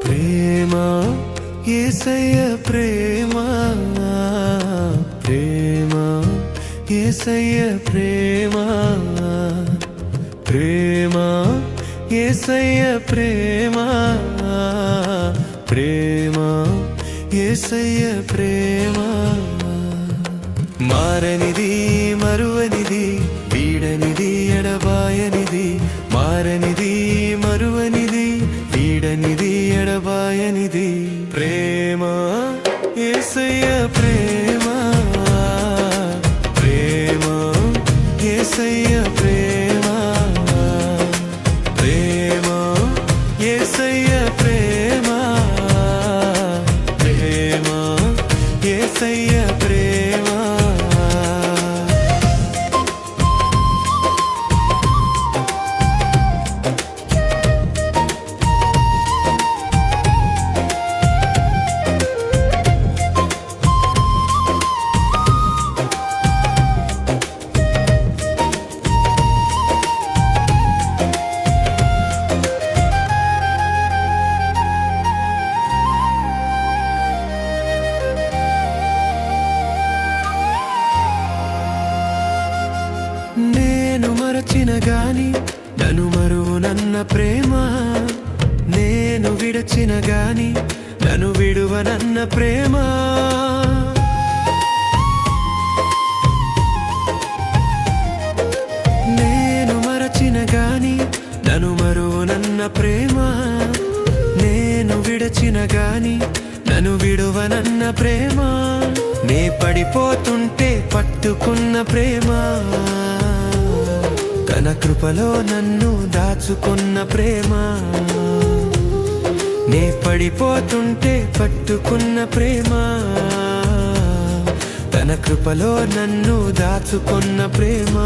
ప్రేమ యేసయ్య ప్రేమ, ప్రేమ యేసయ్య ప్రేమ, ప్రేమ యేసయ్య ప్రేమ, ప్రేమ యేసయ్య ప్రేమ. మారనిది మరువనిది వీడనిది ఎడబాయనిది, మారనిది మరువనిది వీడనిది ఎడబాయనిది. ప్రేమ యేసయ్య ప్రేమ, ప్రేమ యేసయ్య ప్రేమ, ప్రేమ యేసయ్య ప్రేమ, ప్రేమ యేసయ్య ప్రేమ. నేను మరచిన గాని నన్ను మరువనన్న ప్రేమ, నేను విడచిన గాని నన్ను విడువనన్న ప్రేమ. నేను మరచిన గాని నన్ను మరువనన్న ప్రేమ, నేను విడచిన గాని నన్ను విడువనన్న ప్రేమ. నే పడిపోతుంటే పట్టుకున్న ప్రేమ, తన కృపలో నన్ను దాచుకున్న ప్రేమ. నే పడిపోతుంటే పట్టుకున్న ప్రేమ, తన కృపలో నన్ను దాచుకున్న ప్రేమ.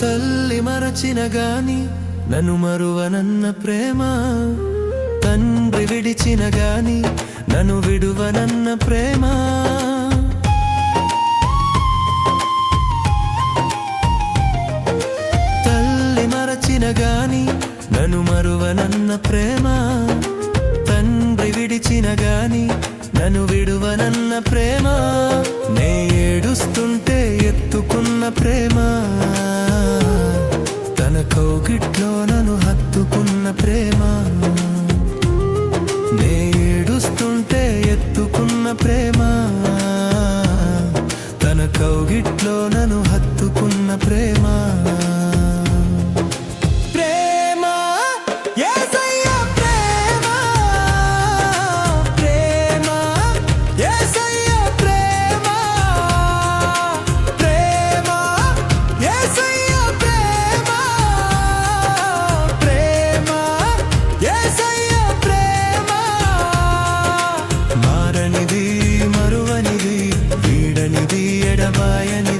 తల్లి మరచిన గాని నన్ను మరువనన్న ప్రేమ, తండ్రి విడిచిన గాని నన్ను విడువనన్న ప్రేమ. తల్లి మరచిన గాని నన్ను మరువనన్న ప్రేమ, తండ్రి విడిచిన గాని నన్ను విడువనన్న ప్రేమ. నే ఏడుస్తుంటే ఎత్తుకున్న ప్రేమ, తన కౌగిట్లో నన్ను హత్తుకున్న ప్రేమ. నే ఏడుస్తుంటే ఎత్తుకున్న ప్రేమ, తన కౌగిట్లో నన్ను హత్తుకున్న ప్రేమ. మరువనిది వీడనిది ఎడబాయనిది.